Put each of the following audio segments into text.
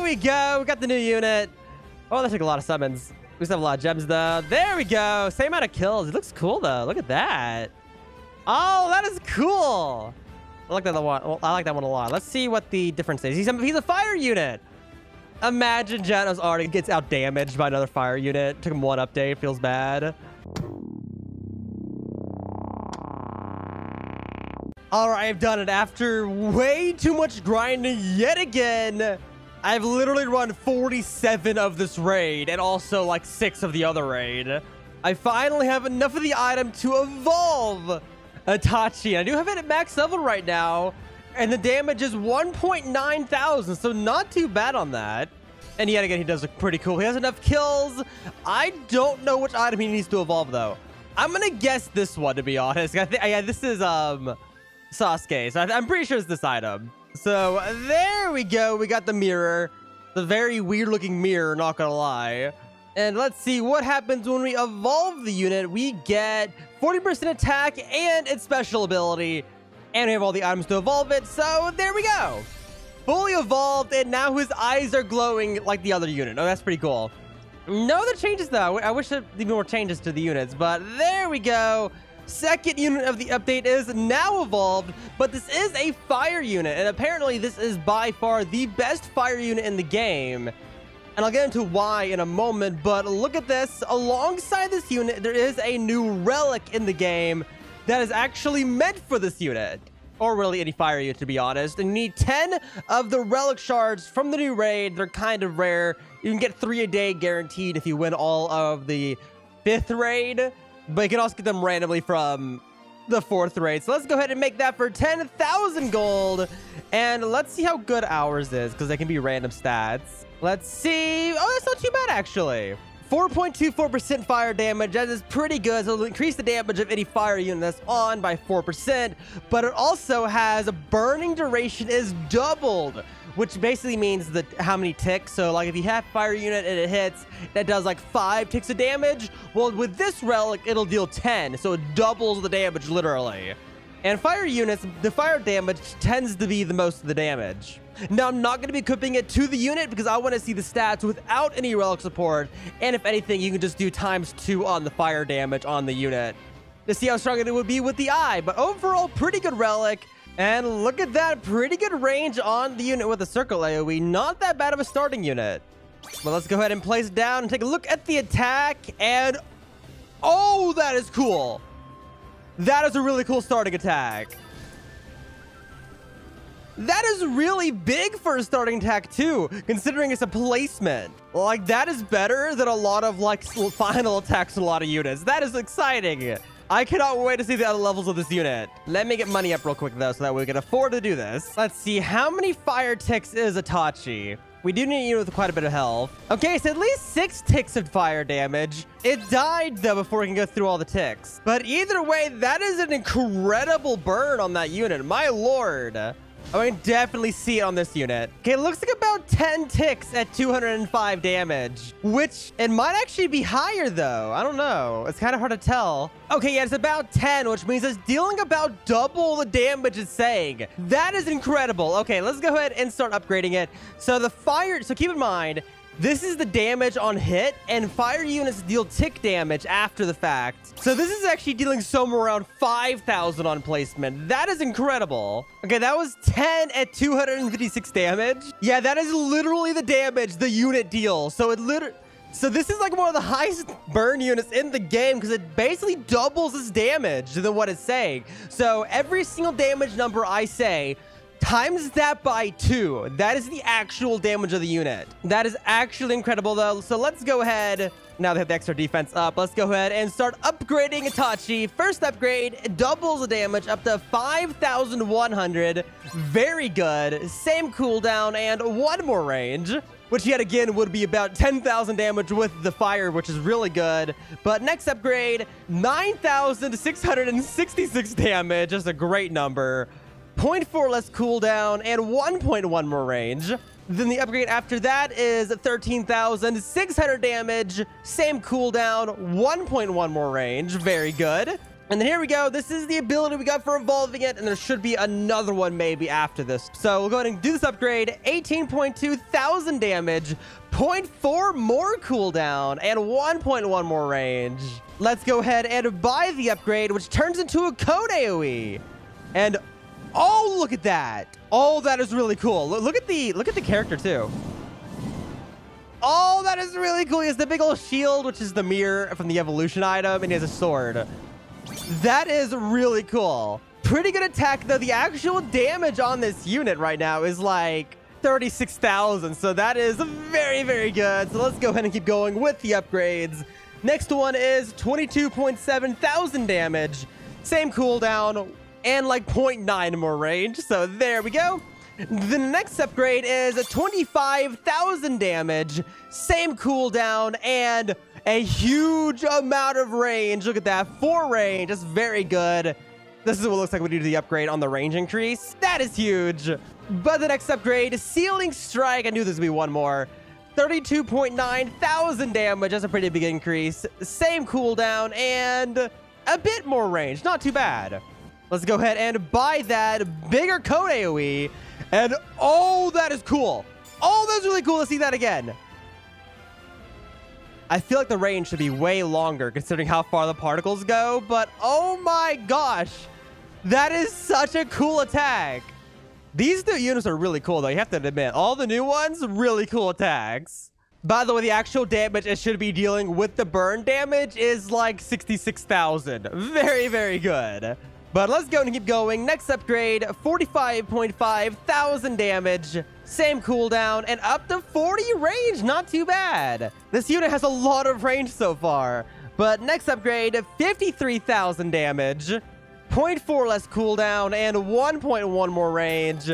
we go. We got the new unit. Oh, that took a lot of summons. We still have a lot of gems, though. There we go. Same amount of kills. It looks cool, though. Look at that. Oh, that is cool. I like that one. Well, I like that one a lot. Let's see what the difference is. He's a fire unit. Imagine Genos already gets out damaged by another fire unit. Took him one update. Feels bad. All right, I've done it after way too much grinding yet again. I've literally run 47 of this raid and also like 6 of the other raid. I finally have enough of the item to evolve Itachi. I do have it at max level right now, and the damage is 1.9 thousand, so not too bad on that. And yet again, he does look pretty cool. He has enough kills. I don't know which item he needs to evolve, though. I'm gonna guess this one, to be honest. Yeah, this is Sasuke, so I'm pretty sure it's this item. So there we go. We got the mirror, the very weird looking mirror, not gonna lie. And let's see what happens when we evolve the unit. We get 40% attack and its special ability, and we have all the items to evolve it. So there we go, fully evolved, and now his eyes are glowing like the other unit. Oh, that's pretty cool. No other changes, though. I wish there'd be more changes to the units, but there we go. Second unit of the update is now evolved, but this is a fire unit, and apparently this is by far the best fire unit in the game. And I'll get into why in a moment, but look at this. Alongside this unit, there is a new relic in the game that is actually meant for this unit. Or really any fire unit, to be honest. And you need 10 of the relic shards from the new raid. They're kind of rare. You can get 3 a day guaranteed if you win all of the 5th raid. But you can also get them randomly from the 4th raid. So let's go ahead and make that for 10,000 gold. And let's see how good ours is, because they can be random stats. Let's see. Oh, that's not too bad, actually. 4.24% fire damage. That is pretty good. So it'll increase the damage of any fire unit that's on by 4%. But it also has a burning duration is doubled, which basically means that how many ticks. So like if you have fire unit and it hits, that does like 5 ticks of damage. Well, with this relic, it'll deal 10. So it doubles the damage literally. And fire units, the fire damage tends to be the most of the damage. Now, I'm not going to be equipping it to the unit because I want to see the stats without any relic support. And if anything, you can just do ×2 on the fire damage on the unit to see how strong it would be with the eye. But overall, pretty good relic. And look at that, pretty good range on the unit with the circle AoE. Not that bad of a starting unit. But let's go ahead and place it down and take a look at the attack. And oh, that is cool. That is a really cool starting attack. That is really big for a starting attack too, considering it's a placement. Like, that is better than a lot of like final attacks in a lot of units. That is exciting. I cannot wait to see the other levels of this unit. Let me get money up real quick though, so that we can afford to do this. Let's see, how many fire ticks is Itachi? We do need a unit with quite a bit of health. Okay, so at least 6 ticks of fire damage. It died, though, before we can go through all the ticks. But either way, that is an incredible burn on that unit. My lord. I can definitely see it on this unit. Okay, it looks like about 10 ticks at 205 damage, which it might actually be higher, though. I don't know. It's kind of hard to tell. Okay, yeah, it's about 10, which means it's dealing about double the damage it's saying. That is incredible. Okay, let's go ahead and start upgrading it. So the fire, so keep in mind, this is the damage on hit, and fire units deal tick damage after the fact. So this is actually dealing somewhere around 5,000 on placement. That is incredible. Okay, that was 10 at 256 damage. Yeah, that is literally the damage the unit deals. So this is like one of the highest burn units in the game because it basically doubles its damage than what it's saying. So every single damage number I say, times that by 2. That is the actual damage of the unit. That is actually incredible, though. So let's go ahead. Now they have the extra defense up. Let's go ahead and start upgrading Itachi. First upgrade doubles the damage up to 5,100. Very good. Same cooldown and 1 more range, which yet again would be about 10,000 damage with the fire, which is really good. But next upgrade, 9,666 damage. Just a great number. 0.4 less cooldown and 1.1 more range. Then the upgrade after that is 13,600 damage, same cooldown, 1.1 more range. Very good. And then here we go. This is the ability we got for evolving it, and there should be another one maybe after this. So we'll go ahead and do this upgrade. 18.2 thousand damage, 0.4 more cooldown, and 1.1 more range. Let's go ahead and buy the upgrade, which turns into a code AoE. And oh, look at that. Oh, that is really cool. Look at the character too. Oh, that is really cool. He has the big old shield, which is the mirror from the evolution item, and he has a sword. That is really cool. Pretty good attack, though. The actual damage on this unit right now is like 36,000. So that is very, very good. So let's go ahead and keep going with the upgrades. Next one is 22.7 thousand damage. Same cooldown and like 0.9 more range. So there we go. The next upgrade is 25,000 damage. Same cooldown and a huge amount of range. Look at that. 4 range. That's very good. This is what it looks like when you do the upgrade on the range increase. That is huge. But the next upgrade, Sealing Strike. I knew this would be one more. 32.9 thousand damage. That's a pretty big increase. Same cooldown and a bit more range. Not too bad. Let's go ahead and buy that bigger code AoE. And oh, that is cool. Oh, that's really cool to see that again. I feel like the range should be way longer considering how far the particles go, but oh my gosh, that is such a cool attack. These new units are really cool though, you have to admit. All the new ones, really cool attacks. By the way, the actual damage it should be dealing with the burn damage is like 66,000. Very, very good. But let's go and keep going. Next upgrade, 45.5 thousand damage. Same cooldown and up to 40 range. Not too bad. This unit has a lot of range so far. But next upgrade, 53,000 damage. 0.4 less cooldown and 1.1 more range.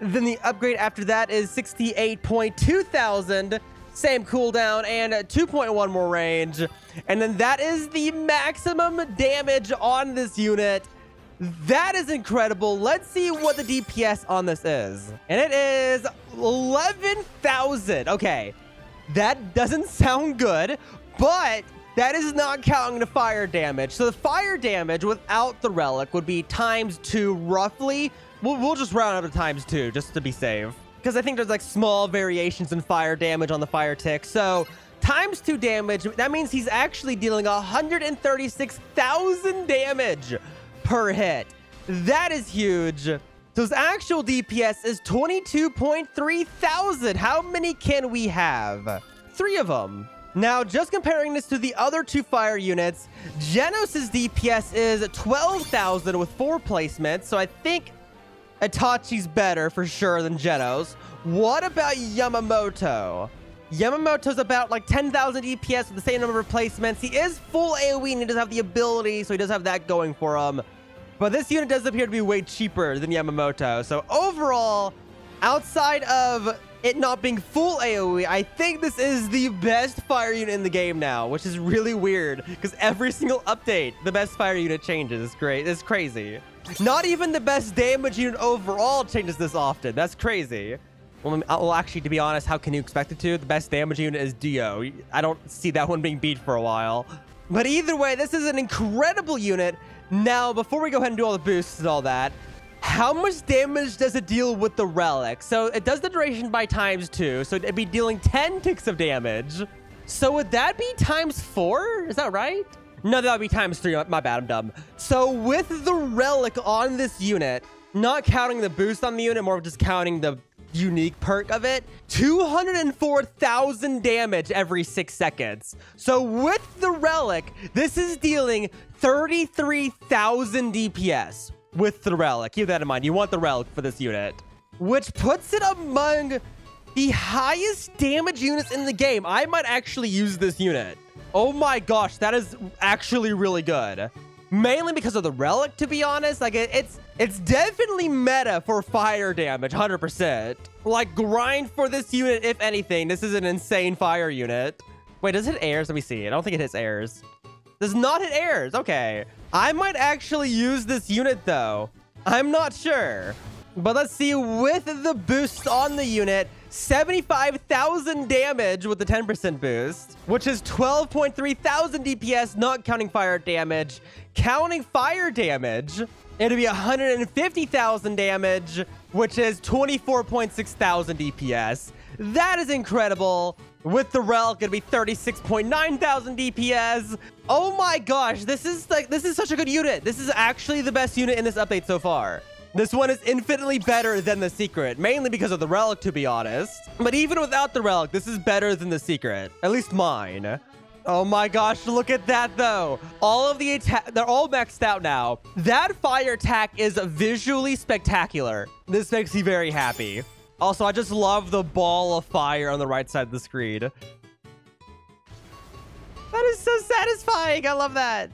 Then the upgrade after that is 68.2 thousand. Same cooldown and 2.1 more range. And then that is the maximum damage on this unit. That is incredible. Let's see what the DPS on this is. And it is 11,000. Okay, that doesn't sound good, but that is not counting the fire damage. So the fire damage without the relic would be ×2 roughly. We'll just round up to ×2 just to be safe. Because I think there's like small variations in fire damage on the fire tick. So ×2 damage, that means he's actually dealing 136,000 damage per hit. That is huge. So his actual DPS is 22.3 thousand. How many can we have? 3 of them. Now, just comparing this to the other 2 fire units, Genos' DPS is 12,000 with 4 placements. So I think Itachi's better for sure than Genos. What about Yamamoto? Yamamoto's about like 10,000 DPS with the same number of placements. He is full AoE and he does have the ability, so he does have that going for him. But this unit does appear to be way cheaper than Yamamoto. So overall, outside of it not being full AoE, I think this is the best fire unit in the game now, which is really weird because every single update, the best fire unit changes. It's great. It's crazy. Not even the best damage unit overall changes this often. That's crazy. Well, actually, to be honest, how can you expect it to? The best damage unit is Dio. I don't see that one being beat for a while. But either way, this is an incredible unit. Now, before we go ahead and do all the boosts and all that, how much damage does it deal with the relic? So it does the duration by ×2, so it'd be dealing 10 ticks of damage. So would that be ×4? Is that right? No, that would be ×3. My bad, I'm dumb. So with the relic on this unit, not counting the boost on the unit, more of just counting the unique perk of it, 204,000 damage every 6 seconds. So with the relic, this is dealing 33,000 DPS with the relic. Keep that in mind. You want the relic for this unit, which puts it among the highest damage units in the game. I might actually use this unit. Oh my gosh, that is actually really good. Mainly because of the relic, to be honest. Like, it's definitely meta for fire damage, 100%. Like, grind for this unit, if anything. This is an insane fire unit. Wait, does it hit airs? Let me see. I don't think it hits airs. Does not hit airs. Okay. I might actually use this unit, though. I'm not sure. But let's see. With the boost on the unit, 75,000 damage with the 10% boost, which is 12.3 thousand DPS, not counting fire damage. Counting fire damage, it'll be 150,000 damage, which is 24.6 thousand DPS. That is incredible. With the Relic, it'll be 36.9 thousand DPS. Oh my gosh, this is such a good unit. This is actually the best unit in this update so far. This one is infinitely better than the Secret, mainly because of the Relic, to be honest. But even without the Relic, this is better than the Secret. At least mine. Oh my gosh, look at that though. All of the attack, they're all maxed out now. That fire attack is visually spectacular. This makes me very happy. Also, I just love the ball of fire on the right side of the screen. That is so satisfying. I love that.